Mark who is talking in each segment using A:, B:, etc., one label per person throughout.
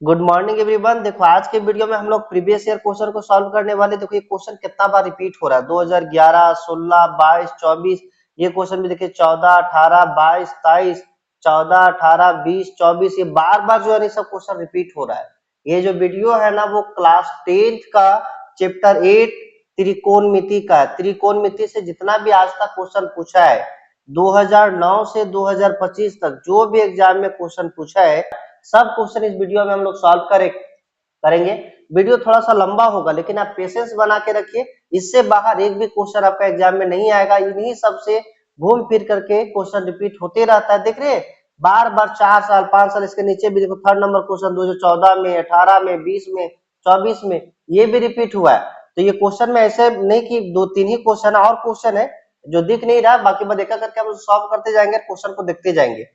A: Good morning everyone. देखो आज के वीडियो में हम लोग प्रीवियस ईयर क्वेश्चन को सॉल्व करने वाले। देखो ये क्वेश्चन कितना बार रिपीट हो रहा है, 2011, 16, 22, 24। ये क्वेश्चन भी देखिए 14, 18, 22, 23, 14, 18, 20, 24। ये बार बार जो है ये सब क्वेश्चन रिपीट हो रहा है। ये जो वीडियो है ना वो क्लास 10th का चैप्टर 8 त्रिकोणमिति का है। त्रिकोणमिति से जितना भी आज तक क्वेश्चन पूछा है 2009 से 2025 तक जो भी एग्जाम में क्वेश्चन पूछा है सब क्वेश्चन इस वीडियो में हम लोग सॉल्व करेंगे। वीडियो थोड़ा सा लंबा होगा लेकिन आप पेशेंस बना के रखिए। इससे बाहर एक भी क्वेश्चन आपका एग्जाम में नहीं आएगा। इन्हीं सबसे घूम फिर करके क्वेश्चन रिपीट होते रहता है। देख रहे हैं बार बार 4 साल 5 साल इसके नीचे भी देखो थर्ड नंबर क्वेश्चन 2014 में, 18 में, 20 में, 24 में ये भी रिपीट हुआ है। तो ये क्वेश्चन में ऐसे नहीं कि 2-3 ही क्वेश्चन और क्वेश्चन है जो दिख नहीं रहा, बाकी बस देखा करके हम सॉल्व करते जाएंगे, क्वेश्चन को देखते जाएंगे।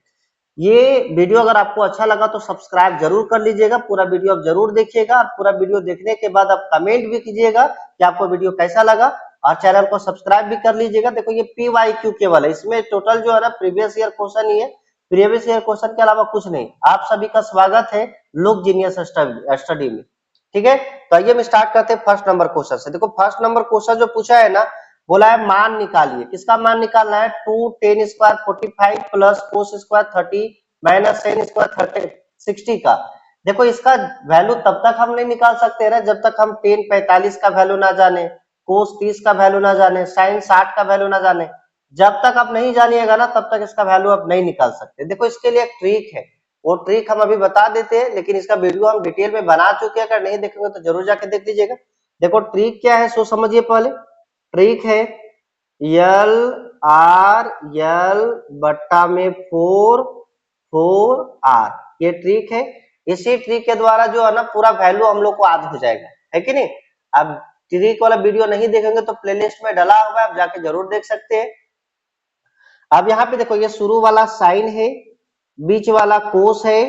A: ये वीडियो अगर आपको अच्छा लगा तो सब्सक्राइब जरूर कर लीजिएगा, पूरा वीडियो आप जरूर देखिएगा और पूरा वीडियो देखने के बाद आप कमेंट भी कीजिएगा कि आपको वीडियो कैसा लगा और चैनल को सब्सक्राइब भी कर लीजिएगा। देखो ये PYQ केवल है, इसमें टोटल जो है ना प्रीवियस ईयर क्वेश्चन ही है। प्रीवियस ईयर क्वेश्चन के अलावा कुछ नहीं। आप सभी का स्वागत है लोक जीनियस स्टडी में। ठीक है, तो आइए हम स्टार्ट करते हैं फर्स्ट नंबर क्वेश्चन से। देखो फर्स्ट नंबर क्वेश्चन जो पूछा है ना, बोला है मान निकालिए। किसका मान निकालना है? 2 10 square 45 plus cos square 30 minus sin square 30 60 का। देखो इसका वैल्यू तब तक हम नहीं निकाल सकते ना जब तक हम tan 45 का वैल्यू ना जाने, कोस 30 का वैल्यू ना जाने, sin 60 का वैल्यू ना जाने। जब तक आप नहीं जानिएगा ना तब तक इसका वैल्यू आप नहीं निकाल सकते। देखो इसके लिए एक ट्रिक है, वो ट्रिक हम अभी बता देते हैं, लेकिन इसका वीडियो हम डिटेल में बना चुके हैं। अगर नहीं देखेंगे तो जरूर जाके देख लीजिएगा। देखो ट्रिक क्या है सो समझिए। पहले ट्रिक है यल आर यल बट्टा में 4 ये ट्रिक है। इसी ट्रिक के द्वारा जो है ना पूरा वैल्यू हम लोग को याद हो जाएगा, है कि नहीं। अब ट्रिक वाला वीडियो नहीं देखेंगे तो प्लेलिस्ट में डला हुआ है, आप जाके जरूर देख सकते हैं। अब यहाँ पे देखो ये शुरू वाला साइन है, बीच वाला कोस है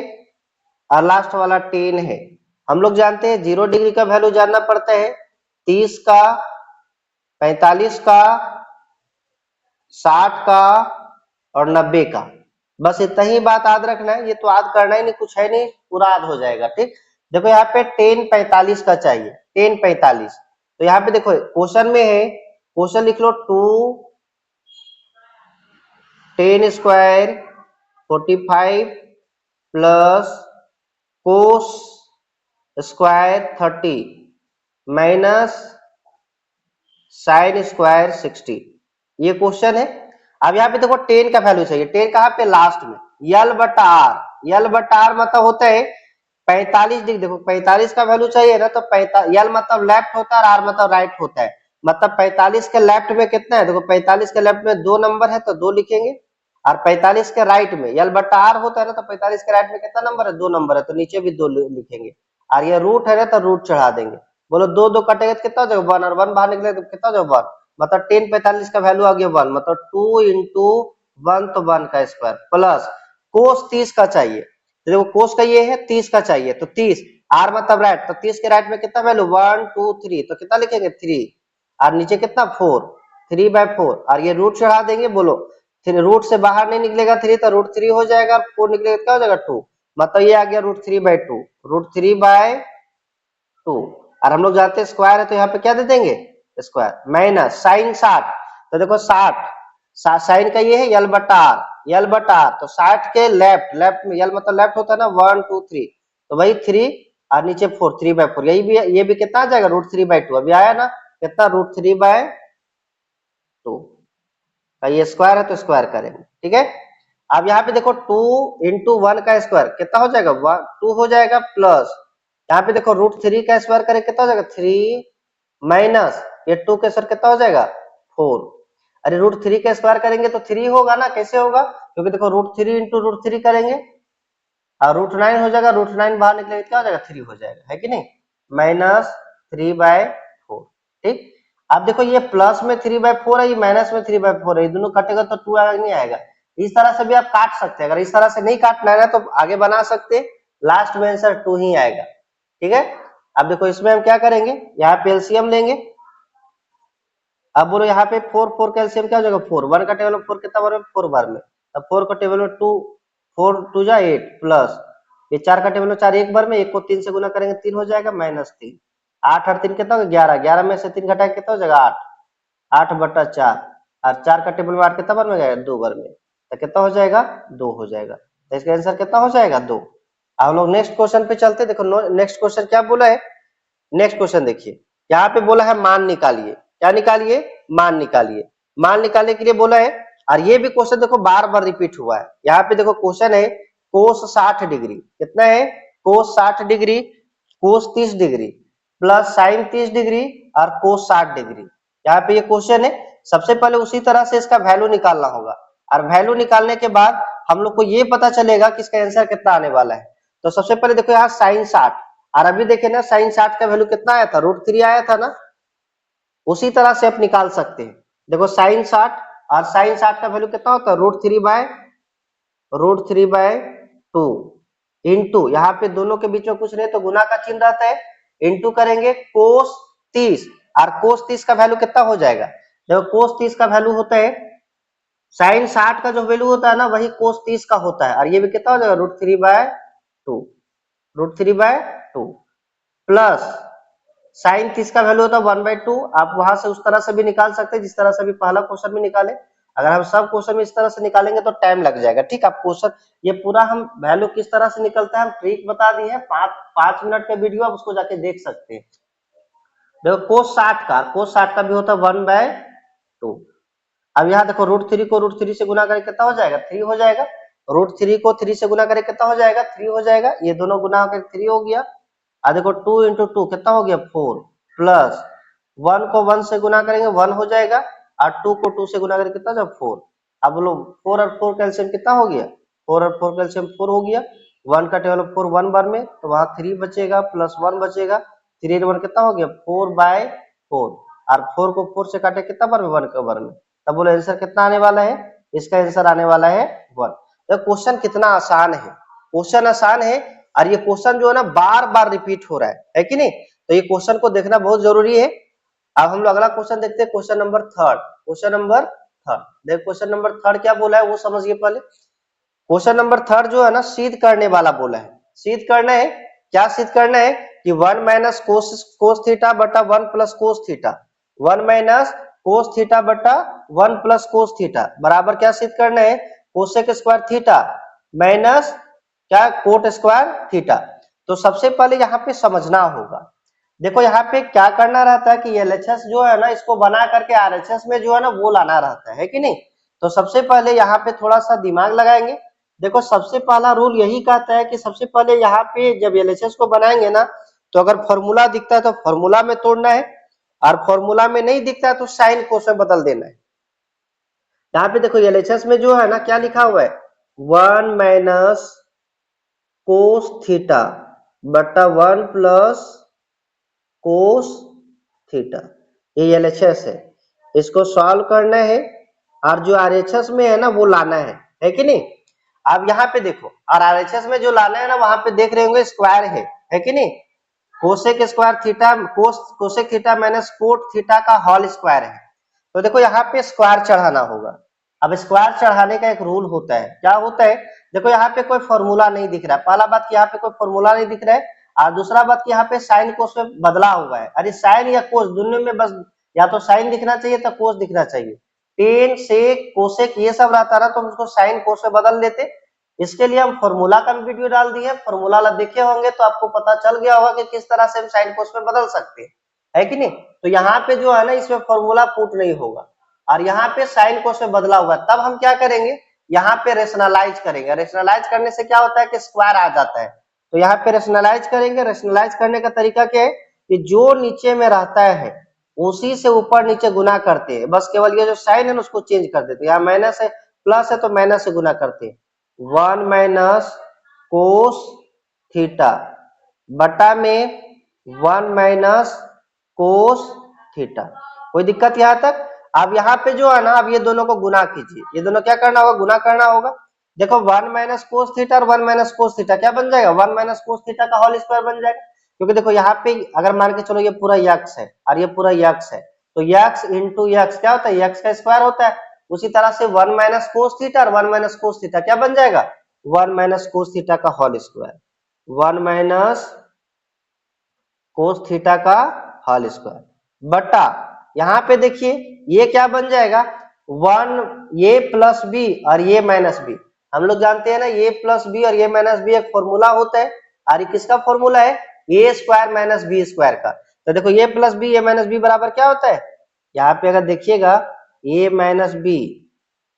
A: और लास्ट वाला टेन है। हम लोग जानते हैं 0 डिग्री का वैल्यू जानना पड़ता है, 30 का, 45 का, 60 का और 90 का। बस इतना ही बात याद रखना है, ये तो याद करना ही नहीं, कुछ है नहीं, पूरा याद हो जाएगा। ठीक, देखो यहाँ पे 10 45 का चाहिए, 10 45। तो यहाँ पे देखो क्वेश्चन में है, क्वेश्चन लिख लो 2 10 square 45 plus cos square 30 minus sine square 60। ये क्वेश्चन है। अब यहाँ पे देखो 10 का वैल्यू चाहिए। 10 कहाँ पे? लास्ट में। यल बटा आर, यल बटा आर मतलब होता है 45 डिग्री। देखो 45 का वैल्यू चाहिए ना, तो यल मतलब लेफ्ट होता है और आर मतलब राइट होता है। मतलब 45 के लेफ्ट में कितना है? देखो 45 के लेफ्ट में 2 नंबर है तो 2 लिखेंगे, और 45 के राइट में यल बटा आर होता है ना, तो 45 के राइट में कितना नंबर है? 2 नंबर है, तो नीचे भी 2 लिखेंगे। और ये रूट है ना तो रूट चढ़ा देंगे। बोलो 2 2 कटेगा तो कितना हो जाएगा? 1, और 1 बाहर निकले तो कितना हो जाएगा? 1। मतलब 10 45 का वैल्यू आ गया 1, मतलब 2 इंटू 1 तो 1 का स्क्वायर प्लस कोस 30 का चाहिए। तो देखो कोस का ये है, 30 का चाहिए तो 30, आर मतलब राइट, तो 30 के राइट में कितना वैल्यू? 1 2 3, तो कितना लिखेंगे? 3, और नीचे कितना? 4, 3/4, और ये रूट चढ़ा देंगे। बोलो फिर रूट से बाहर नहीं निकलेगा 3 तो रूट 3 हो जाएगा, 4 निकलेगा क्या हो जाएगा? 2, मतलब ये आ गया रूट 3/2, रूट 3/2। और हम लोग जानते हैं स्क्वायर है तो यहाँ पे क्या दे देंगे? Square minus sine 60। तो देखो 60 साइन का ये है यल बटा आर, यल बटा आर, तो 60 के लेफ्ट, लेफ्ट में यल मतलब लेफ्ट होता है ना, 1 2 3, तो वही 3 और नीचे 4, 3/4। यही भी ये भी कितना आ जाएगा? रूट 3/2। अभी आया ना कितना? रूट 3/2 का ये स्क्वायर है तो स्क्वायर करेंगे। ठीक है, अब यहाँ पे देखो 2 इंटू 1 का स्क्वायर कितना हो जाएगा? 2 हो जाएगा, प्लस यहाँ पे देखो रूट 3 का स्क्वायर करें कितना हो जाएगा? 3 माइनस ये 2 के सर कितना हो जाएगा? 4। अरे रूट 3 का स्क्वायर करेंगे तो 3 होगा ना, कैसे होगा? क्योंकि देखो रूट 3 इंटू रूट 3 करेंगे और रूट 9 हो जाएगा, रूट 9 बाहर निकलेगा क्या हो जाएगा? 3 हो जाएगा, है कि नहीं, -3/4। ठीक, अब देखो ये प्लस में 3/4 है, ये माइनस में 3/4 है, दोनों कटेगा तो 2 नहीं आएगा। इस तरह से भी आप काट सकते हैं। अगर इस तरह से नहीं काटना है ना तो आगे बना सकते, लास्ट में आंसर 2 ही आएगा। ठीक है, अब देखो इसमें हम क्या करेंगे, यहाँ पे एलसीएम लेंगे। अब बोलो यहाँ पे 4 4 का एलसीएम क्या हो जाएगा? 4, 1 का टेबल में 4 कितना बार में? 4 बार में, तब 4 का टेबल में 2, 4 2 जा 8 प्लस ये 4 का टेबल में 4 एक बार में, एक को 3 से गुना करेंगे 3 हो जाएगा -3। 8 और 3 कितना होगा 11, 11 में से 3 घटाएंगे कितना हो जाएगा 8, 8/4। और 4 का टेबल में 8 कितना बार में गया 2 बार में, तो कितना हो जाएगा 2 हो जाएगा। तो इसका आंसर कितना हो जाएगा 2। अब हम लोग नेक्स्ट क्वेश्चन पे चलते। देखो नेक्स्ट क्वेश्चन क्या बोला है, नेक्स्ट क्वेश्चन देखिए, यहाँ पे बोला है मान निकालिए। क्या निकालिए, मान निकालिए। मान निकालने के लिए बोला है, और ये भी क्वेश्चन देखो बार बार रिपीट हुआ है। यहाँ पे देखो क्वेश्चन है कोस 60 डिग्री, कितना है कोस 60 डिग्री, कोस 30 डिग्री प्लस साइन 30 डिग्री और कोस 60 डिग्री। यहाँ पे ये क्वेश्चन है। सबसे पहले उसी तरह से इसका वैल्यू निकालना होगा, और वैल्यू निकालने के बाद हम लोग को ये पता चलेगा कि इसका आंसर कितना आने वाला है। तो सबसे पहले देखो यहाँ साइन 60, और अभी देखे ना साइन 60 का वैल्यू कितना आया था, √3 आया था ना। उसी तरह से आप निकाल सकते हैं। देखो साइन 60 और साइन 60 का वैल्यू कितना होता है √3/2 इंटू, यहाँ पे दोनों के बीच में कुछ नहीं तो गुना का चिन्ह रहता है, इंटू करेंगे कोस 30, और कोस 30 का वैल्यू कितना हो जाएगा। देखो कोस 30 का वैल्यू होता है, साइन 60 का जो वैल्यू होता है ना वही कोस 30 का होता है, और ये भी कितना हो जाएगा √3/2 प्लस साइन 30 का वैल्यू होता है 1/2। आप वहां से उस तरह से भी निकाल सकते हैं जिस तरह से भी पहला क्वेश्चन में निकाले। अगर हम सब क्वेश्चन में इस तरह से निकालेंगे तो टाइम लग जाएगा। ठीक, आप क्वेश्चन ये पूरा हम वैल्यू किस तरह से निकलता है हम ट्रिक बता दी है, 5 मिनट का वीडियो आप उसको जाके देख सकते हैं। देखो कोस 60 का भी होता है 1/2। अब यहाँ देखो √3 को √3 से गुना करके कितना हो जाएगा 3 हो जाएगा, √3 को 3 से गुना करके कितना हो जाएगा 3 हो जाएगा, ये दोनों गुना होकर 3 हो गया। और देखो 2 × 2 कितना हो गया 4 प्लस 1 को 1 से गुना करेंगे 1 हो जाएगा, और 2 को 2 से गुना करके कितना हो जाएगा 4। अब बोलो 4 और 4 कैल्शियम कितना हो गया, 4 और 4 कैल्शियम 4 हो गया। 1 का टेबल 4 1 बार में, तो वहां 3 बचेगा प्लस 1 बचेगा, 3 1 कितना हो गया 4/4, और 4 को 4 से काटे कितना बार में 1 के बार में। तब बोलो आंसर कितना आने वाला है, इसका आंसर आने वाला है 1। तो क्वेश्चन कितना आसान है, क्वेश्चन आसान है, और ये क्वेश्चन जो है ना बार बार रिपीट हो रहा है कि नहीं। तो ये क्वेश्चन को देखना बहुत जरूरी है। अब हम लोग अगला क्वेश्चन देखते हैं, क्वेश्चन नंबर 3। देख क्वेश्चन नंबर 3 क्या बोला है वो समझिए पहले। क्वेश्चन नंबर 3 जो है ना सिद्ध करने वाला बोला है। सिद्ध करना है, क्या सिद्ध करना है कि 1 - cos थीटा बटा 1 + cos थीटा, 1 - cos थीटा बटा 1 + cos थीटा बराबर क्या सिद्ध करना है कोसेक स्क्वायर थीटा माइनस क्या कोट स्क्वायर थीटा। तो सबसे पहले यहाँ पे समझना होगा। देखो यहाँ पे क्या करना रहता है कि एलएचएस जो है ना इसको बना करके आरएचएस में जो है ना वो लाना रहता है कि नहीं। तो सबसे पहले यहाँ पे थोड़ा सा दिमाग लगाएंगे। देखो सबसे पहला रूल यही कहता है कि सबसे पहले यहाँ पे जब एलएचएस को बनाएंगे ना तो अगर फॉर्मूला दिखता है तो फॉर्मूला में तोड़ना है, और फॉर्मूला में नहीं दिखता है तो साइन कोस में बदल देना है। यहाँ पे देखो एलएचएस में जो है ना क्या लिखा हुआ है 1 - कोस थीटा बटा 1 + कोस थीटा, ये एलएचएस है, इसको सॉल्व करना है, और जो आरएचएस में है ना वो लाना है कि नहीं। अब यहाँ पे देखो और आरएचएस में जो लाना है ना वहां पे देख रहे होंगे स्क्वायर है कि नहीं। Cosec square theta cosec theta minus cot theta का होल स्क्वायर है। तो देखो यहाँ पे स्क्वायर चढ़ाना होगा। अब स्क्वायर चढ़ाने का एक रूल होता है, क्या होता है देखो यहाँ पे कोई फॉर्मूला नहीं दिख रहा है। पहला बात कि यहाँ पे कोई फॉर्मूला नहीं दिख रहा है, और दूसरा बात कि यहाँ पे साइन कोस में बदला हुआ है। अरे साइन या कोस दोनों में बस या तो साइन दिखना चाहिए तो कोस दिखना चाहिए। टेन सेक कोसेक ये सब रहता ना तो हम उसको साइन कोस में बदल देते। इसके लिए हम फॉर्मूला का भी वीडियो डाल दिए, फॉर्मूला देखे होंगे तो आपको पता चल गया होगा कि किस तरह से हम साइन कोस में बदल सकते हैं, है कि नहीं। तो यहाँ पे जो है ना इसमें फॉर्मूला पुट नहीं होगा, और यहाँ पे साइन कोस में बदला हुआ है। तब हम क्या करेंगे यहाँ पे रेशनलाइज करेंगे। रेशनलाइज करने से क्या होता है कि स्क्वायर आ जाता है। तो यहाँ पे रेशनलाइज करेंगे। रेशनलाइज करने का तरीका क्या है कि जो नीचे में रहता है उसी से ऊपर नीचे गुना करते हैं, बस केवल ये जो साइन है ना उसको चेंज कर देते हैं। यहाँ माइनस है प्लस है तो माइनस से गुना करते हैं। 1 - कोस थीटा बटा में 1 - कोस थीटा। कोई दिक्कत यहाँ तक। अब यहाँ पे जो है ना अब ये दोनों को गुना कीजिए। ये दोनों क्या करना होगा गुना करना होगा। देखो 1 - कोस थीटा और 1 - कोस थीटा क्या बन जाएगा 1 - कोस थीटा का होल स्क्वायर बन जाएगा। क्योंकि देखो यहाँ पे अगर मान के चलो ये पूरा यक्स है और ये पूरा यक्स है तो यक्स इंटू यक्स क्या होता है यक्स का स्क्वायर होता है। उसी तरह से 1 - कोस थीटा और 1 - कोस थीटा क्या बन जाएगा 1 - कोस थीटा का whole square. 1 minus cos theta का होल स्क्वायर बटा यहाँ पे देखिए ये क्या बन जाएगा 1 ए प्लस बी और ये माइनस बी। हम लोग जानते हैं ना ए प्लस बी और ये माइनस बी एक फॉर्मूला होता है और ये किसका फॉर्मूला है ए स्क्वायर माइनस बी स्क्वायर का। तो देखो ए प्लस बी ए माइनस बी बराबर क्या होता है यहाँ पे अगर देखिएगा ए माइनस बी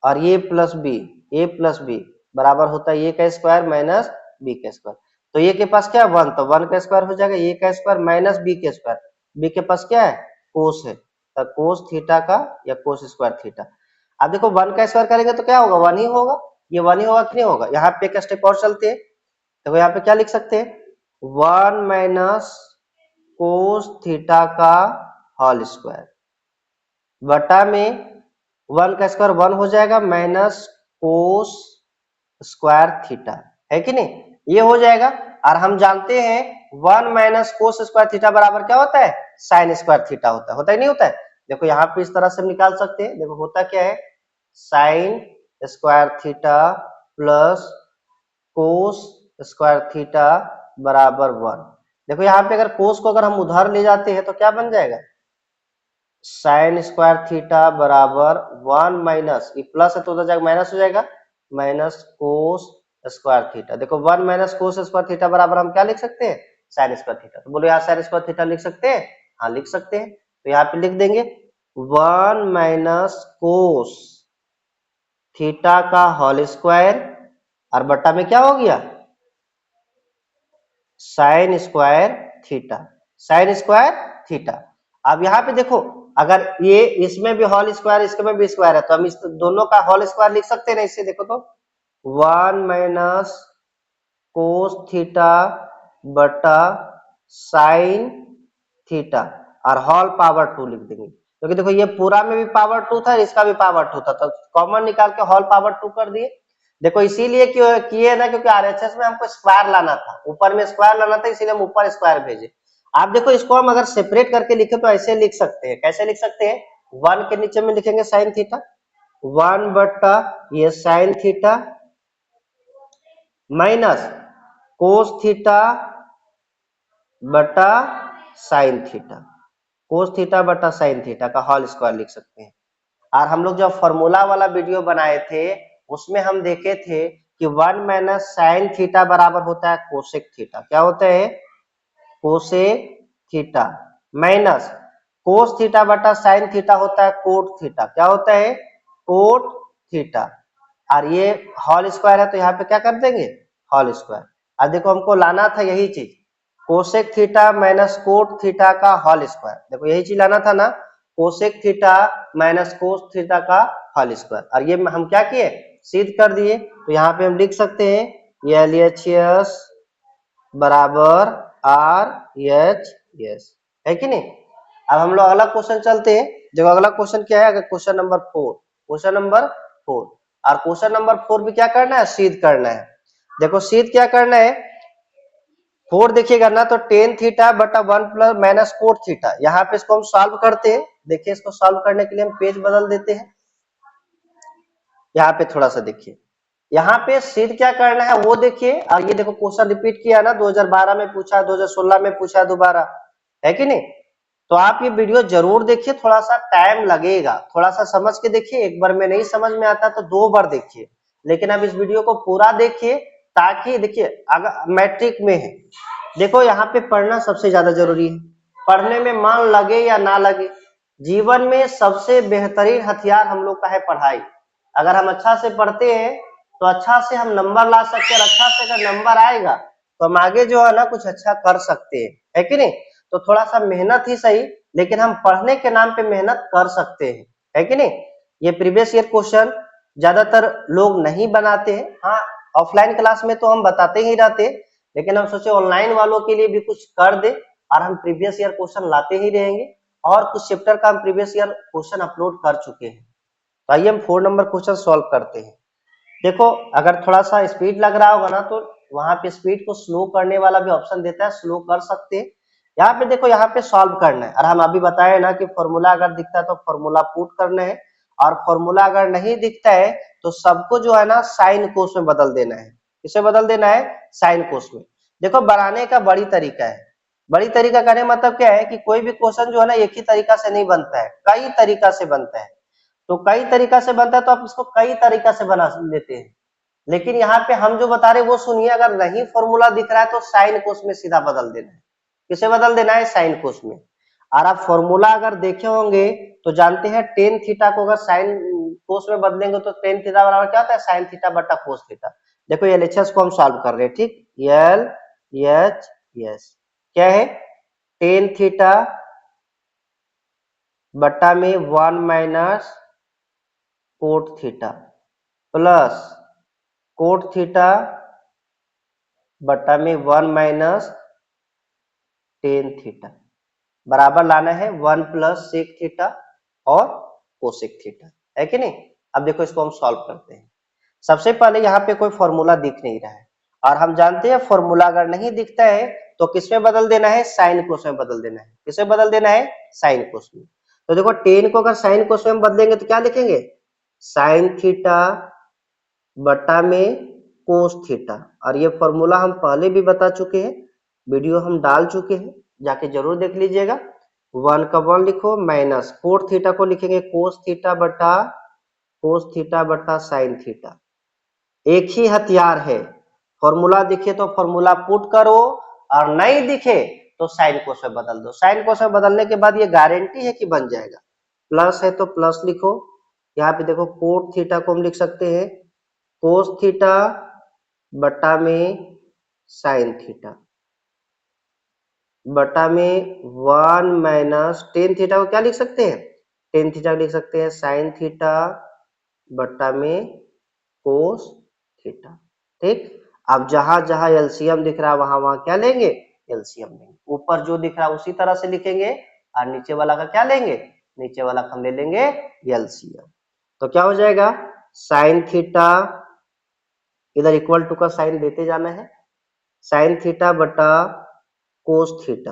A: और ए प्लस बी बराबर होता है ए का स्क्वायर माइनस बी का स्क्वायर। तो ए के पास क्या है 1 तो 1 का स्क्वायर हो जाएगा ए का स्क्वायर माइनस बी के स्क्वायर। बी के पास क्या है कोस है तो कोस थीटा का या कोस स्क्वायर थीटा। अब देखो 1 का स्क्वायर करेंगे तो क्या होगा 1 ही होगा ये 1 ही होगा कि नहीं होगा। यहाँ पे एक स्टेप और चलते हैं देखो यहाँ पे क्या लिख सकते हैं 1 माइनस कोस थीटा का होल स्क्वायर बटा में 1 का स्क्वायर 1 हो जाएगा माइनस कोस स्क्वायर थीटा है कि नहीं ये हो जाएगा। और हम जानते हैं 1 माइनस कोस स्क्वायर थीटा बराबर क्या होता है साइन स्क्वायर थीटा होता है नहीं होता है। देखो यहाँ पे इस तरह से हम निकाल सकते हैं देखो होता क्या है sign square theta plus cos square theta बराबर 1। देखो यहाँ पे अगर कोस को अगर हम उधर ले जाते हैं तो क्या बन जाएगा साइन स्क्वायर थीटा बराबर 1 माइनस ये प्लस है तो उधर जाएगा माइनस हो जाएगा माइनस कोस स्क्वायर थीटा। देखो 1 माइनस कोस स्क्वायर थीटा बराबर हम क्या लिख सकते हैं साइन स्क्वायर थीटा। तो बोलो यहाँ साइन स्क्वायर थीटा लिख सकते हैं हाँ लिख सकते हैं। तो यहाँ पे लिख देंगे 1 माइनस कोस थीटा का होल स्क्वायर और बट्टा में क्या हो गया sign square theta sine square theta. अब यहाँ पे देखो अगर ये इसमें भी होल स्क्वायर इसमें भी स्क्वायर है तो हम इस दोनों का होल स्क्वायर लिख सकते हैं ना इससे देखो तो 1 माइनस कोस थीटा बटा साइन थीटा और होल पावर 2 लिख देंगे क्योंकि देखो ये पूरा में भी पावर 2 था इसका भी पावर 2 था तो कॉमन निकाल के होल पावर 2 कर दिए। देखो इसीलिए क्यों किए ना क्योंकि आरएचएस में हमको स्क्वायर लाना था ऊपर में स्क्वायर लाना था इसीलिए हम ऊपर स्क्वायर भेजे। आप देखो इसको हम अगर सेपरेट करके लिखे तो ऐसे लिख सकते हैं कैसे लिख सकते हैं 1 के नीचे में लिखेंगे साइन थीटा 1 बट्टा ये sign theta minus cos theta बटा साइन थीटा कोस थीटा बटा साइन थीटा का होल स्क्वायर लिख सकते हैं। और हम लोग जब फॉर्मूला वाला वीडियो बनाए थे उसमें हम देखे थे कि 1 माइनस साइन थीटा बराबर होता है कोसेक थीटा क्या होता है cosec theta minus cos theta बटा साइन थीटा होता है कोट थीटा क्या होता है कोट थीटा। और ये होल स्क्वायर है तो यहाँ पे क्या कर देंगे होल स्क्वायर। अब देखो हमको लाना था यही चीज cosec theta minus cot theta का होल स्क्वायर। देखो यही चीज लाना था ना cosec theta minus cos theta का होल स्क्वायर और ये हम क्या किए सिद्ध कर दिए। तो यहाँ पे हम लिख सकते हैं एलएचएस बराबर आर एच एस है कि नहीं। अब हम लोग अगला क्वेश्चन चलते हैं। देखो अगला क्वेश्चन क्या है क्वेश्चन नंबर 4 और क्वेश्चन नंबर 4 भी क्या करना है सिद्ध करना है। देखो सिद्ध क्या करना है 4 देखिएगा ना तो टेन थीटा बटा 1 प्लस माइनस कोट थीटा। यहाँ पे इसको हम सॉल्व करते हैं देखिए इसको सॉल्व करने के लिए हम पेज बदल देते हैं। यहाँ पे थोड़ा सा देखिए यहाँ पे सिद्ध क्या करना है वो देखिए। और ये देखो क्वेश्चन रिपीट किया ना 2012 में पूछा 2016 में पूछा दोबारा है कि नहीं। तो आप ये वीडियो जरूर देखिए थोड़ा सा टाइम लगेगा थोड़ा सा समझ के देखिए एक बार में नहीं समझ में आता तो 2 बार देखिए लेकिन अब इस वीडियो को पूरा देखिए ताकि देखिए अगर मैट्रिक में है देखो यहाँ पे पढ़ना सबसे ज्यादा जरूरी है। पढ़ने में मन लगे या ना लगे जीवन में सबसे बेहतरीन हथियार हम लोग का है पढ़ाई। अगर हम अच्छा से पढ़ते हैं तो अच्छा से हम नंबर ला सकते हैं और अच्छा से अगर नंबर आएगा तो हम आगे जो है ना कुछ अच्छा कर सकते हैं है कि नहीं। तो थोड़ा सा मेहनत ही सही लेकिन हम पढ़ने के नाम पे मेहनत कर सकते हैं है कि नहीं। ये प्रीवियस ईयर क्वेश्चन ज्यादातर लोग नहीं बनाते हैं हाँ ऑफलाइन क्लास में तो हम बताते ही रहते लेकिन हम सोचे ऑनलाइन वालों के लिए भी कुछ कर दे और हम प्रीवियस ईयर क्वेश्चन लाते ही रहेंगे और कुछ चैप्टर का हम प्रीवियस ईयर क्वेश्चन अपलोड कर चुके हैं। तो आइए हम 4 नंबर क्वेश्चन सॉल्व करते हैं। देखो अगर थोड़ा सा स्पीड लग रहा होगा ना तो वहां पे स्पीड को स्लो करने वाला भी ऑप्शन देता है स्लो कर सकते हैं। यहाँ पे देखो यहाँ पे सॉल्व करना है और हम अभी बताए ना कि फॉर्मूला अगर दिखता है तो फॉर्मूला पुट करना है और फॉर्मूला अगर नहीं दिखता है तो सबको जो है ना साइन कोस में बदल देना है। किसे बदल देना है साइन कोस में। देखो बनाने का बड़ी तरीका है। बड़ी तरीका करने मतलब क्या है कि कोई भी क्वेश्चन जो है ना एक ही तरीका से नहीं बनता है, कई तरीका से बनता है। तो कई तरीका से बनता है तो आप इसको कई तरीका से बना लेते हैं। लेकिन यहाँ पे हम जो बता रहे हैं वो सुनिए, अगर नहीं फॉर्मूला दिख रहा है तो साइन कोस में सीधा बदल देना है। किसे बदल देना है? साइन कोस में। और आप फॉर्मूला अगर देखे होंगे तो जानते हैं टेन थीटा को अगर साइन कोस में बदलेंगे तो टेन थीटा बराबर क्या होता है? साइन थीटा बटा कोस थीटा। देखो एलएचएस को हम सॉल्व कर रहे हैं, ठीक। एल एच एस क्या है? टेन थीटा बट्टा में 1 minus cot theta plus cot theta बट्टा में 1 माइनस टेन थीटा बराबर लाना है 1 प्लस सेक थीटा और कोसेक थीटा, है कि नहीं। अब देखो इसको हम सॉल्व करते हैं। सबसे पहले यहाँ पे कोई फॉर्मूला दिख नहीं रहा है और हम जानते हैं फॉर्मूला अगर नहीं दिखता है तो किसमें बदल देना है? साइन कोस में बदल देना है। किसे बदल देना है? साइन कोस में। तो देखो टेन को अगर साइन कोस में बदलेंगे तो क्या लिखेंगे? साइन थीटा बटा में कोस थीटा। और ये फॉर्मूला हम पहले भी बता चुके हैं, वीडियो हम डाल चुके हैं, जाके जरूर देख लीजिएगा। 1 का 1 लिखो माइनस कोट थीटा को लिखेंगे कोस थीटा बटा साइन थीटा। एक ही हथियार है, फॉर्मूला दिखे तो फॉर्मूला पुट करो और नहीं दिखे तो साइन कोस में बदल दो। साइन कोस में बदलने के बाद ये गारंटी है कि बन जाएगा। प्लस है तो प्लस लिखो। यहाँ पे देखो कोट थीटा को हम लिख सकते हैं कोस थीटा बटा में साइन थीटा बटा में 1 माइनस टेन थीटा को क्या लिख सकते हैं? टेन थीटा लिख सकते हैं साइन थीटा बटा में कोस थीटा, ठीक। अब जहां जहां एलसीएम दिख रहा है वहां वहां क्या लेंगे? एलसीएम लेंगे। ऊपर जो दिख रहा है उसी तरह से लिखेंगे और नीचे वाला का क्या लेंगे? नीचे वाला हम ले लेंगे एलसीएम। तो क्या हो जाएगा? साइन थीटा, इधर इक्वल टू का साइन देते जाना है, साइन थीटा बटा कोस थीटा,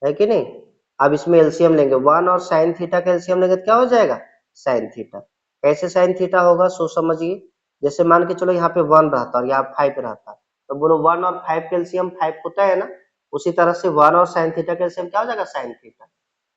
A: है कि नहीं। अब इसमें एलसीएम लेंगे 1 और साइन थीटा का एलसीएम लेंगे तो क्या हो जाएगा? Sine theta. कैसे साइन थीटा होगा सो समझिए। जैसे मान के चलो यहाँ पे 1 रहता और यहाँ 5 रहता तो बोलो 1 और 5 का एलसीएम 5 होता है ना। उसी तरह से 1 और साइन थीटा का एलसीएम क्या हो जाएगा? Sine theta.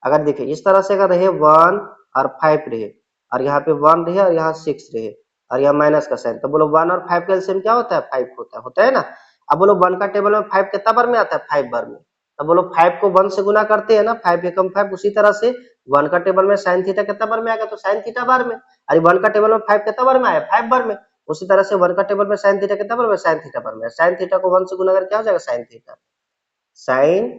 A: अगर देखिए इस तरह से अगर रहे 1 और 5 रहे और यहाँ पे 1 रहे और यहाँ 6 रहे और यहाँ माइनस का साइन, तो बोलो 1 और 5 का एलसीएम क्या होता है? 5 होता है ना। अब बोलो 1 का टेबल में 5 कितना बार में आता है? 5 बार में। तो बोलो 5 को 1 से गुना करते हैं ना, 5 एकम 5। उसी तरह से 1 का टेबल में साइन थीटा कितना बार में आएगा? तो साइन थीटा बार में। अरे 1 का टेबल में 5 कितना बार में आया? 5 बार में। उसी तरह से 1 का टेबल में साइन थीटा कितना बार में? साइन थीटा बार में। साइन थीटा को 1 से गुना करके क्या हो जाएगा? Sine theta. Sine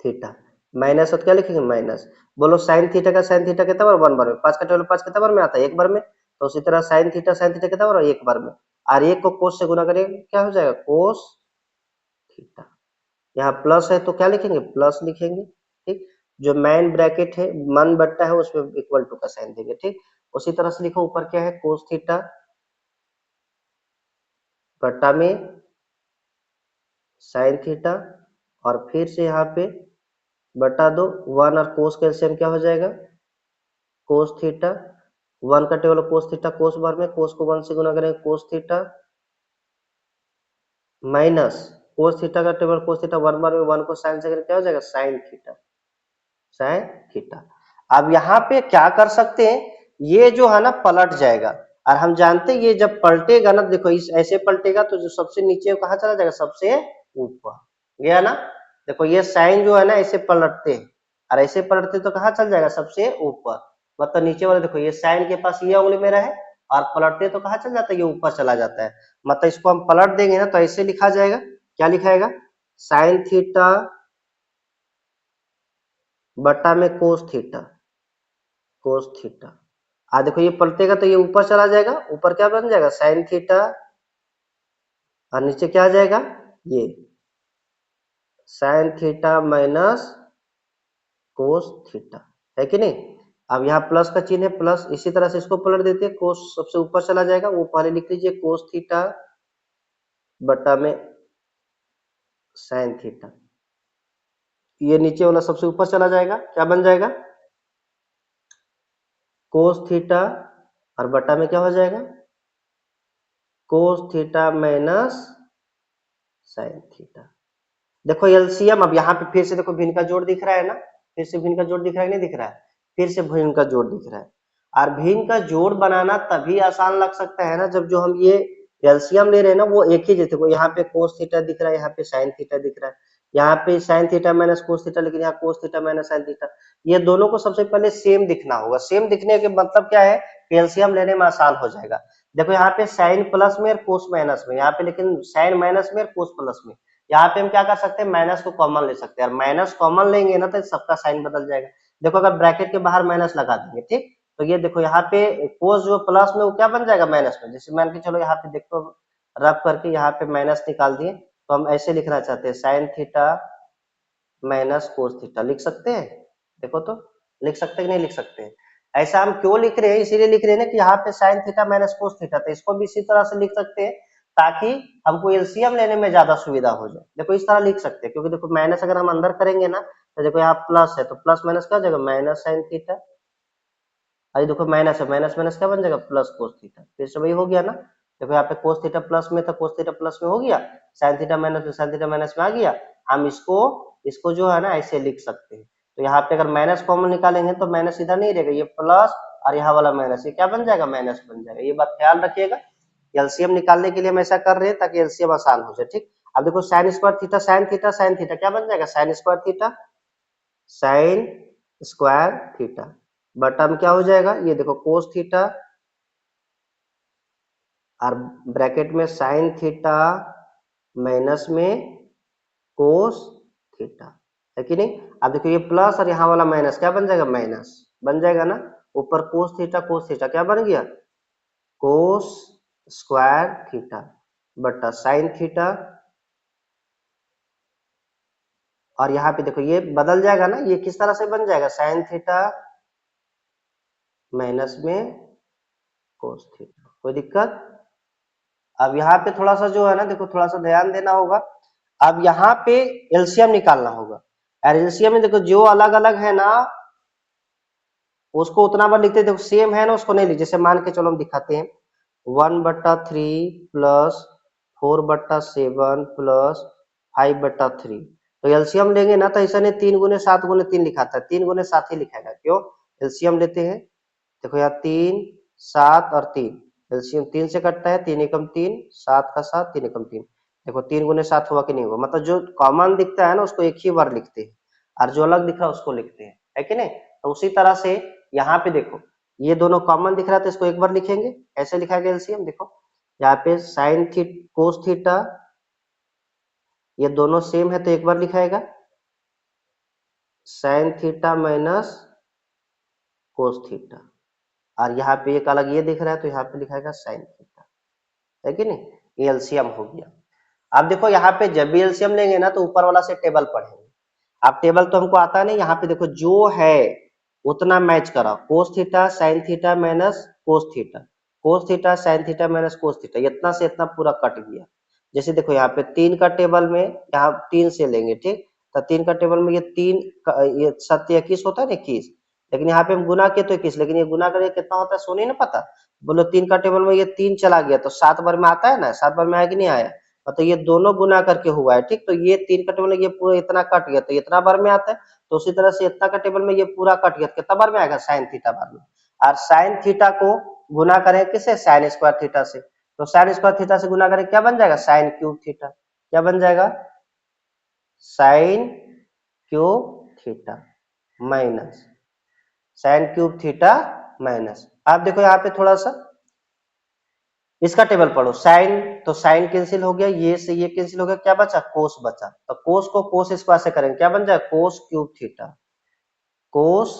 A: theta minus और क्या लिखेंगे? माइनस। बोलो साइन थीटा का साइन थीटा कितना बार? 1 बार में। 5 का टेबल 5 कितना बार में आता है? 1 बार में। तो उसी तरह साइन थीटा कितना बार? 1 बार में। और 1 को कोस से गुना करेंगे क्या हो जाएगा? Cos theta. यहाँ प्लस है तो क्या लिखेंगे? प्लस लिखेंगे, ठीक। जो मैन ब्रैकेट है मन बट्टा है उसमें इक्वल टू का साइन देंगे, ठीक। उसी तरह से लिखो ऊपर क्या है? कोस थीटा बट्टा में साइन थीटा और फिर से यहाँ पे बटा दो 1 और कोस का एलसीएम क्या हो जाएगा? Cos theta. 1 का टेबल कोस थीटा कोस बार में, कोस को 1 से गुना करेंगे cos theta minus cos theta का टेबल कोस थीटा 1 बार में, 1 को साइन से करेंगे क्या हो जाएगा? Sine theta. Sine theta. अब यहाँ पे क्या कर सकते हैं? ये जो है ना पलट जाएगा और हम जानते हैं ये जब पलटेगा ना, देखो इस ऐसे पलटेगा तो जो सबसे नीचे कहाँ चला जाएगा? सबसे ऊपर गया ना। देखो ये साइन जो है ना ऐसे पलटते हैं और ऐसे पलटते तो कहाँ चल जाएगा? सबसे ऊपर। मतलब नीचे वाले देखो ये साइन के पास ये उंगली मेरा है और पलटते तो कहाँ चल जाता है? ये ऊपर चला जाता है। मतलब इसको हम पलट देंगे ना तो ऐसे लिखा जाएगा। क्या लिखाएगा? साइन थीटा बट्टा में कोस थीटा। कोस थीटा देखो ये पलटेगा तो ये ऊपर चला जाएगा, ऊपर क्या बन जाएगा? साइन थीटा और नीचे क्या आ जाएगा? ये sign theta minus cos theta, है कि नहीं। अब यहाँ प्लस का चिन्ह है, प्लस। इसी तरह से इसको पलट देते हैं, कोस सबसे ऊपर चला जाएगा, वो पहले लिख लीजिए कोस थीटा बट्टा में साइन थीटा। ये नीचे वाला सबसे ऊपर चला जाएगा, क्या बन जाएगा? कोस थीटा और बट्टा में क्या हो जाएगा? Cos theta minus sine theta. देखो एलसीएम, अब यहाँ पे फिर से देखो भिन्न का जोड़ दिख रहा है ना, फिर से भिन्न का जोड़ दिख रहा है नहीं दिख रहा है, फिर से भिन्न का जोड़ दिख रहा है। और भिन्न का जोड़ बनाना तभी आसान लग सकता है ना जब जो हम ये एलसीएम ले रहे हैं ना वो एक ही जैसे, यहाँ पे कोस थीटा दिख रहा है, यहाँ पे साइन थीटा दिख रहा है, यहाँ पे sign theta minus cos theta, लेकिन यहाँ cos theta minus sine theta, ये दोनों को सबसे पहले सेम दिखना होगा। सेम दिखने के मतलब क्या है कि एलसीएम लेने में आसान हो जाएगा। देखो यहाँ पे साइन प्लस में और कोस माइनस में, यहाँ पे लेकिन साइन माइनस में और कोस प्लस में, यहाँ पे हम क्या कर सकते हैं माइनस को कॉमन ले सकते हैं, और माइनस कॉमन लेंगे ना तो सबका साइन बदल जाएगा। देखो अगर ब्रैकेट के बाहर माइनस लगा देंगे, ठीक, तो ये देखो यहाँ पे कोस जो प्लस में वो क्या बन जाएगा माइनस में। जैसे मान के चलो यहाँ पे देखो रब करके यहाँ पे माइनस निकाल दिए, तो हम ऐसे लिखना चाहते हैं sign theta minus cos theta, लिख सकते हैं। देखो तो लिख सकते हैं कि नहीं लिख सकते हैं। ऐसा हम क्यों लिख रहे हैं, इसीलिए लिख रहे हैं ना कि यहाँ पे sign theta minus cos theta, तो इसको भी इसी तरह से लिख सकते हैं ताकि हमको एलसीएम लेने में ज्यादा सुविधा हो जाए। देखो इस तरह लिख सकते हैं, क्योंकि देखो माइनस अगर हम अंदर करेंगे ना तो देखो यहाँ प्लस है, तो प्लस माइनस क्या हो जाएगा माइनस साइन थीटा, अरे देखो माइनस है, माइनस माइनस क्या बन जाएगा प्लस कोस थीटा, फिर से वही हो गया ना। देखो यहाँ पे कोस थीटा प्लस में था, कोस थीटा प्लस में हो गया, साइन थीटा माइनस में, साइन थीटा माइनस में आ गया। हम इसको इसको जो है ना ऐसे लिख सकते हैं। तो यहाँ पे अगर माइनस कॉमन निकालेंगे तो माइनस इधर नहीं रहेगा, ये प्लस और यहाँ वाला माइनस, ये क्या बन जाएगा माइनस बन जाएगा। ये बात ख्याल रखिएगा, एलसीएम निकालने के लिए हम ऐसा कर रहे हैं ताकि एलसीएम आसान हो जाए, ठीक। अब देखो sign square theta sine theta sine theta क्या बन जाएगा sign square theta sine square theta, बटा में क्या हो जाएगा ये देखो कोस थीटा और ब्रैकेट में साइन थीटा माइनस में कोस थीटा, है कि नहीं। अब देखो ये प्लस और यहाँ वाला माइनस क्या बन जाएगा माइनस बन जाएगा ना, ऊपर कोस थीटा क्या बन गया कोस स्क्वायर थीटा बटा साइन थीटा, और यहाँ पे देखो ये बदल जाएगा ना, ये किस तरह से बन जाएगा साइन थीटा माइनस में कोस थीटा, कोई दिक्कत। अब यहाँ पे थोड़ा सा जो है ना देखो थोड़ा सा ध्यान देना होगा। अब यहाँ पे एलसीएम निकालना होगा, और एलसीएम में देखो जो अलग अलग है ना उसको उतना बार लिखते हैं, देखो सेम है ना उसको नहीं लिख, जैसे मान के चलो हम दिखाते हैं 1/3 प्लस 4/7 प्लस 5/3, तो एलसीएम लेंगे ना तो ऐसा नहीं 3 गुने 7 गुने 3 लिखाता है, 3 गुने 7 ही लिखाएगा, क्यों एलसीएम लेते हैं। देखो यहाँ 3 7 और 3, एलसीएम 3 से कटता है, 3 एकम 3 7 का 7 3 एकम 3, देखो 3 गुने 7 हुआ कि नहीं हुआ, मतलब जो कॉमन दिखता है ना उसको एक ही बार लिखते हैं और जो अलग दिख रहा है उसको लिखते हैं, है कि नहीं। तो उसी तरह से यहाँ पे देखो ये दोनों कॉमन दिख रहा है तो इसको एक बार लिखेंगे, ऐसे लिखाएगा एलसीएम। देखो यहाँ पे साइन थीटा कोस थीटा ये दोनों सेम है तो एक बार लिखाएगा sine theta minus cos theta, और यहाँ पे एक अलग ये दिख रहा है तो यहाँ पे लिखाएगा साइन थीटा, है कि नहीं, ये एलसीएम हो गया। अब देखो यहाँ पे जब भी एलसीएम लेंगे ना तो ऊपर वाला से टेबल पढ़ेंगे। अब टेबल तो हमको आता नहीं, यहाँ पे देखो जो है उतना मैच करा, कोस theta sine theta minus cos theta, कोस theta sine theta minus cos theta, इतना से इतना पूरा कट गया। जैसे देखो यहाँ पे 3 का टेबल में यहाँ 3 से लेंगे, ठीक, तो 3 का टेबल में ये 3 ये 7 21 होता है ना 21, लेकिन यहाँ पे हम गुना किए तो 21, लेकिन ये गुना करके कितना होता है सो नहीं ना पता, बोलो 3 का टेबल में ये 3 चला गया तो 7 बार में आता है ना, 7 बार में आया कि नहीं आया, तो ये दोनों गुना करके हुआ है, ठीक, तो ये 3 का टेबल ये पूरा इतना कट गया तो इतना बार में आता है, तो उसी तरह से इतना का टेबल में ये पूरा कट गया कितना बार में आएगा साइन थीटा बार में, और साइन थीटा को गुना करें किससे साइन स्क्वायर थीटा से, तो साइन स्क्वायर थीटा से गुना करें क्या बन जाएगा साइन क्यूब थीटा, क्या बन जाएगा sine cube theta minus sine cube theta minus. आप देखो यहाँ पे थोड़ा सा इसका टेबल पढ़ो, साइन तो साइन कैंसिल हो गया, ये से ये कैंसिल हो गया, क्या बचा कोस बचा, तो कोस को कोस स्क्वायर से करेंगे क्या बन जाए cos cube theta, cos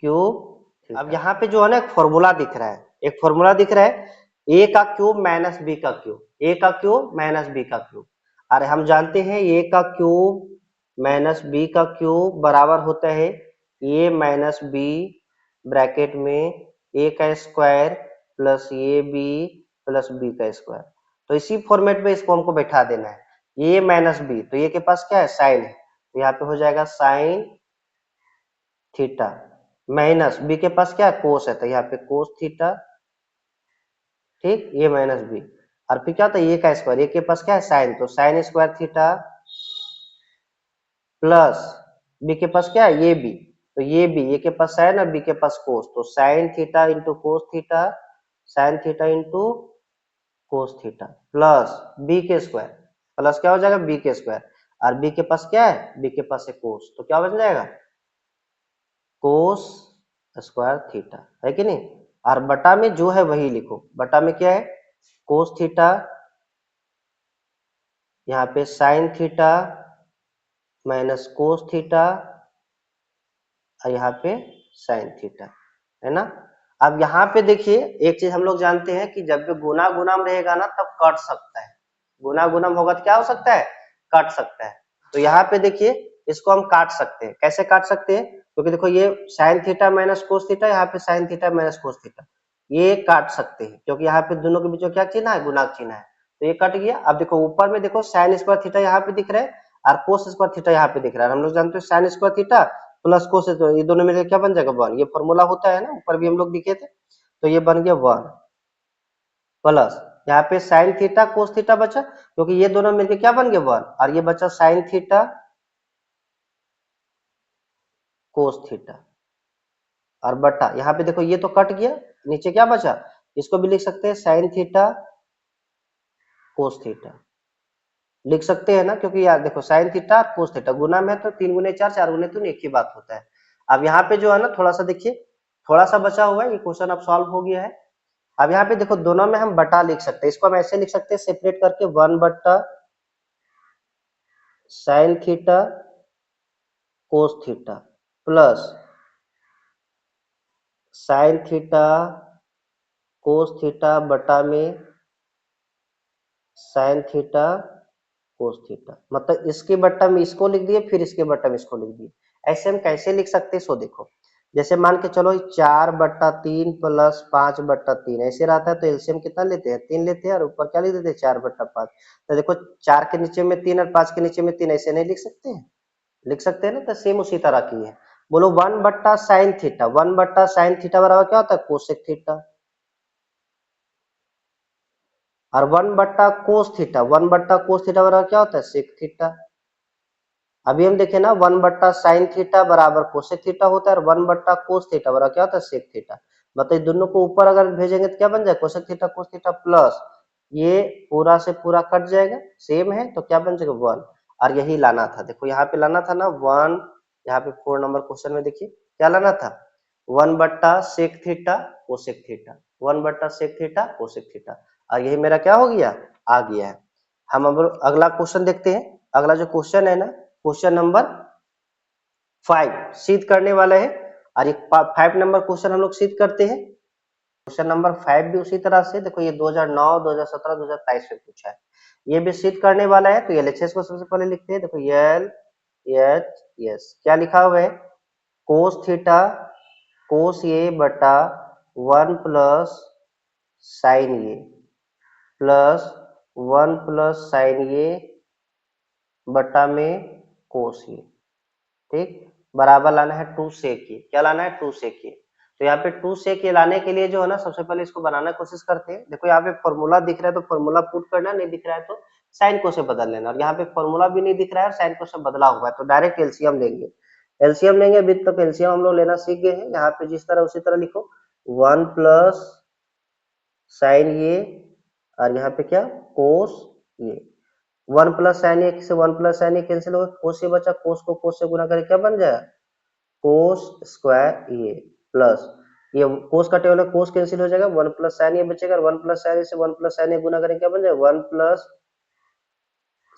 A: cube. अब यहाँ पे जो है ना एक फॉर्मूला दिख रहा है, एक फॉर्मूला दिख रहा है ए का क्यूब माइनस बी का क्यूब, ए का क्यूब माइनस बी का क्यूब, अरे हम जानते हैं ए का क्यूब माइनस बी का क्यूब बराबर होता है ए माइनस बी ब्रैकेट में ए का square plus A B plus B का स्क्वायर, तो इसी फॉर्मेट में इसको हमको बैठा देना है ए माइनस बी, तो ए के पास क्या है साइन है, तो यहाँ पे हो जाएगा साइन थीटा माइनस बी के पास क्या है कोस है, तो यहाँ पे कोस थीटा, ठीक, ए माइनस बी, और फिर क्या होता है ए का स्क्वायर, ए के पास क्या है साइन, तो sine square theta plus B के पास क्या है ये बी, तो ये बी, ए के पास साइन और बी के पास कोस, तो sine theta into cos theta, sine theta into cos theta plus B के स्क्वायर, प्लस क्या हो जाएगा बी के स्क्वायर, और बी के पास क्या है, बी के पास है कोस, तो क्या बन जाएगा कोस स्क्वायर थीटा, है कि नहीं। और बटा में जो है वही लिखो, बटा में क्या है कोस थीटा, यहाँ पे sign theta minus cos theta, और यहाँ पे साइन थीटा, है ना। अब यहाँ पे देखिए एक चीज हम लोग जानते हैं कि जब भी गुना गुणाम रहेगा ना तब कट सकता है, गुना गुणाम होगा तो क्या हो सकता है कट सकता है। तो यहाँ पे देखिए इसको हम काट सकते हैं, कैसे काट सकते हैं, क्योंकि देखो ये sign theta minus cos theta, यहाँ पे sign theta minus cos theta, ये काट सकते हैं क्योंकि यहाँ पे दोनों के बीच में क्या चिन्ह है गुणाक चिन्ह है, तो ये कट गया। अब देखो ऊपर में देखो साइन स्क्वायर थीटा यहाँ पे दिख रहा है और कोस स्क्वायर थीटा यहाँ पे दिख रहा है, हम लोग जानते हैं sign square theta plus cos, ये दोनों मिलकर क्या बन जाएगा वन, ये फॉर्मूला होता है ना, ऊपर भी हम लोग दिखे थे, तो ये बन गया वन प्लस यहाँ पे साइन थीटा कोस थीटा बचा, क्योंकि ये दोनों मिलकर क्या बन गया वन, और ये बचा साइन थीटा कोस थीटा, और बटा यहाँ पे देखो ये तो कट गया, नीचे क्या बचा, इसको भी लिख सकते हैं साइन थीटा कोस थीटा, लिख सकते हैं ना, क्योंकि यार देखो साइन थीटा कोस थीटा गुना में तो 3 गुने 4 4 गुने 3 एक ही बात होता है। अब यहाँ पे जो है ना थोड़ा सा देखिए, थोड़ा सा बचा हुआ है, ये क्वेश्चन अब सॉल्व हो गया है। अब यहाँ पे देखो दोनों में हम बटा लिख सकते हैं, इसको हम ऐसे लिख सकते हैं सेपरेट करके, वन बट्टा sine theta cos theta plus sine theta cos theta बटा में साइन थीटा कोस थीटा, मतलब इसके बट्टा में इसको लिख दिए फिर इसके बट्टा में इसको लिख दिए। ऐसे हम कैसे लिख सकते हैं सो देखो, जैसे मान के चलो 4/3 प्लस 5/3 ऐसे रहता है, तो एलसीएम कितना लेते हैं 3 लेते हैं, और ऊपर क्या लिख देते हैं 4/5, तो देखो 4 के नीचे में 3 और 5 के नीचे में 3, ऐसे नहीं लिख सकते हैं, लिख सकते हैं ना, तो सेम उसी तरह की है। बोलो 1/sin थीटा, 1/sin थीटा बराबर क्या होता है कोसेक थीटा, और 1/cos थीटा, 1/cos थीटा बराबर क्या होता है सेक थीटा। अभी हम देखें ना 1/sin थीटा बराबर कोसेक थीटा होता है, और 1/cos थीटा बराबर क्या होता है सेक थीटा, मतलब दोनों को ऊपर अगर भेजेंगे तो क्या बन जाए cosec theta cos theta plus ये पूरा से पूरा कट जाएगा, सेम है तो क्या बन जाएगा वन, और यही लाना था, देखो यहाँ पे लाना था ना वन, यहाँ पे 4 नंबर क्वेश्चन में देखिए क्या लाना था 1/sec theta cosec theta, 1/sec theta cosec theta, और यही मेरा क्या हो गया आ गया है। हम अब अगला क्वेश्चन देखते हैं, अगला जो क्वेश्चन है ना क्वेश्चन नंबर 5 सिद्ध करने वाला है, और एक 5 नंबर क्वेश्चन हम लोग सिद्ध करते हैं। क्वेश्चन नंबर 5 भी उसी तरह से देखो, ये 2009 2017 2023 में पूछा है, ये भी सिद्ध करने वाला है, तो एलएचएस को सबसे पहले लिखते हैं, देखो एल एच एस क्या लिखा हुआ है कोस थीटा कोस ए बटा 1 प्लस साइन ए प्लस 1 प्लस साइन ए बटा में कोस ए, ठीक, बराबर लाना है 2 सेक ए, क्या लाना है 2 सेक ए, तो यहाँ पे 2 सेक ए लाने के लिए जो है ना सबसे पहले इसको बनाने की कोशिश करते हैं। देखो यहाँ पे फॉर्मूला दिख रहा है तो फॉर्मूला पुट करना, नहीं दिख रहा है तो साइन को से बदल लेना, और यहाँ पे फॉर्मूला भी नहीं दिख रहा है साइन को से बदला हुआ है, तो डायरेक्ट एलसीएम लेंगे, एलसीएम लेंगे, अभी तक एलसीएम हम लोग लेना सीख गए हैं, यहाँ पे जिस तरह उसी तरह लिखो 1 प्लस साइन ए, और यहाँ पे क्या कोस ए, 1 प्लस साइन ए से 1 प्लस साइन ए कैंसिल होगा, कोस ए बचा, कोस को कोस से गुना करके क्या बन जाएगा कोस स्क्वायर ए प्लस ये कोस का टेबल है कोस कैंसिल हो जाएगा, 1 प्लस साइन ए बचेगा, 1 प्लस साइन ए से 1 प्लस साइन ए गुना करेंगे क्या बन जाएगा 1 प्लस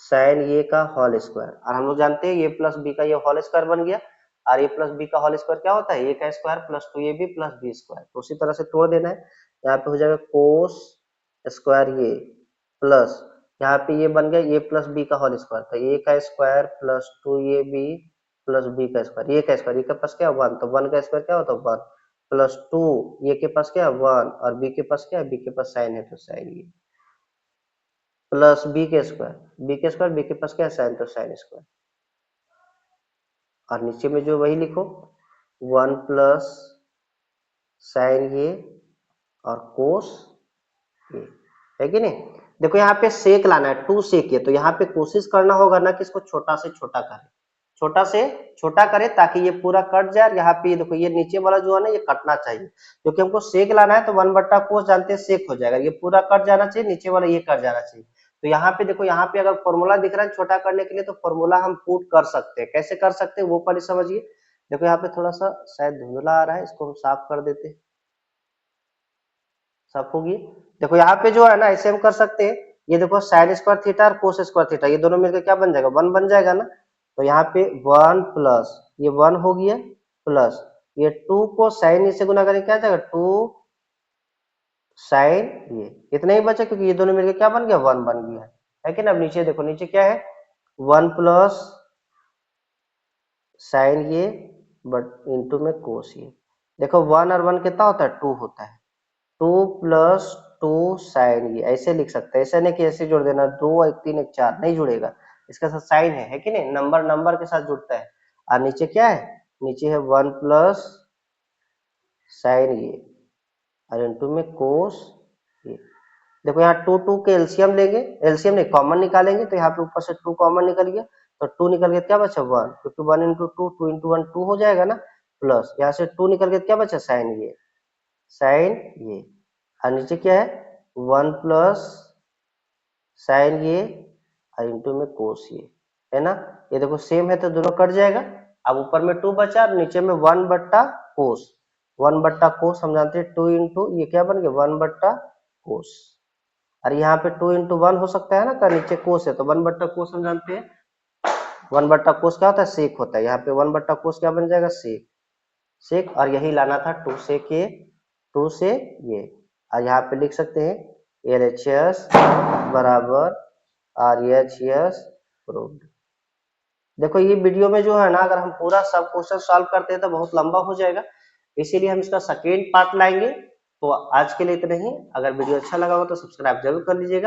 A: साइन ए का होल स्क्वायर, और हम लोग जानते हैं ए प्लस बी का ये होल स्क्वायर बन गया, और ए प्लस बी का होल स्क्वायर क्या होता है ए का square plus 2ab plus B square, तो उसी तरह से तोड़ देना है, यहाँ पे हो जाएगा कोस स्क्वायर ए प्लस यहाँ पे ये बन गया ए प्लस बी का होल स्क्वायर, तो ए का square plus 2ab plus B का स्क्वायर, ए का स्क्वायर ए के पास क्या वन, तो वन का स्क्वायर क्या होता है वन प्लस 2 ए के पास क्या वन, और बी के पास क्या है बी के पास साइन है तो साइन ए प्लस बी के स्क्वायर, बी के स्क्वायर बी के पास क्या है साइन तो साइन स्क्वायर, और नीचे में जो वही लिखो 1 प्लस साइन ए और कोस ए, है कि नहीं। देखो यहाँ पे सेक लाना है, 2 सेक है, तो यहाँ पे कोशिश करना होगा ना कि इसको छोटा से छोटा करें, छोटा से छोटा करें ताकि ये पूरा कट जाए। यहाँ पे देखो ये नीचे वाला जो है ना ये कटना चाहिए, क्योंकि हमको सेक लाना है तो 1/cos जानते हैं सेक हो जाएगा, ये पूरा कट जाना चाहिए, नीचे वाला ये कट जाना चाहिए। तो यहाँ पे देखो, यहाँ पे अगर फॉर्मूला दिख रहा है छोटा करने के लिए तो फॉर्मूला हम पुट कर सकते हैं, कैसे कर सकते हैं वो पहले समझिए। देखो यहाँ पे थोड़ा सा शायद धुंधला आ रहा है, इसको हम साफ कर देते हैं, साफ होगी। देखो यहाँ पे जो है ना ऐसे हम कर सकते हैं, ये देखो साइन स्क्वायर थीटा और कोस स्क्वायर थीटा ये दोनों मिलकर क्या बन जाएगा, 1 बन जाएगा ना। तो यहाँ पे 1 प्लस ये 1 हो गया, प्लस ये 2 को साइन से गुना करेंगे क्या आ जाएगा, 2 साइन ये इतना ही बचा, क्योंकि ये दोनों मिलकर क्या बन गया, 1 बन गया है कि ना। अब नीचे देखो, नीचे क्या है, 1 प्लस साइन ये बट इंटू में कोस ये। देखो 1 और 1 कितना होता है, 2 होता है, 2 प्लस 2 साइन ये ऐसे लिख सकते हैं, ऐसे नहीं कि ऐसे जोड़ देना 2 1 3 1 4 नहीं जुड़ेगा, इसके साथ साइन है कि नहीं, नंबर नंबर के साथ जुड़ता है। और नीचे क्या है, नीचे है 1 प्लस साइन ये और इंटू में कोस ये। देखो यहाँ 2 2 के एलसीएम लेंगे, एलसीएम नहीं कॉमन निकालेंगे, तो यहाँ पे ऊपर से 2 कॉमन निकल गया, तो 2 निकल गया क्या बचा 1, क्योंकि 1 इंटू 2 2 इंटू 1 2 हो जाएगा ना, प्लस यहाँ से 2 निकल गया क्या बचा साइन ये, साइन ये। और नीचे क्या है 1 प्लस साइन ये और इंटू में कोस ये, है ना। ये देखो सेम है तो दोनों कट जाएगा। अब ऊपर में 2 बचा और नीचे में 1/कोस, 1/कोस हम जानते हैं 2 इंटू ये क्या बन गया 1/कोस। और यहाँ पे 2 इंटू 1 हो सकता है ना, का नीचे कोस है तो 1/कोस हम जानते हैं, 1/कोस क्या होता है, सेक होता है। यहाँ पे 1/कोस क्या बन जाएगा, सेक, सेक। और यही लाना था 2 से के 2 से ये, और यहाँ पे लिख सकते हैं LHS बराबर RHS प्रूव्ड। देखो ये वीडियो में जो है ना, अगर हम पूरा सब क्वेश्चन सॉल्व करते हैं तो बहुत लंबा हो जाएगा, इसीलिए हम इसका सेकेंड पार्ट लाएंगे। तो आज के लिए इतना ही, अगर वीडियो अच्छा लगा हो तो सब्सक्राइब जरूर कर लीजिएगा।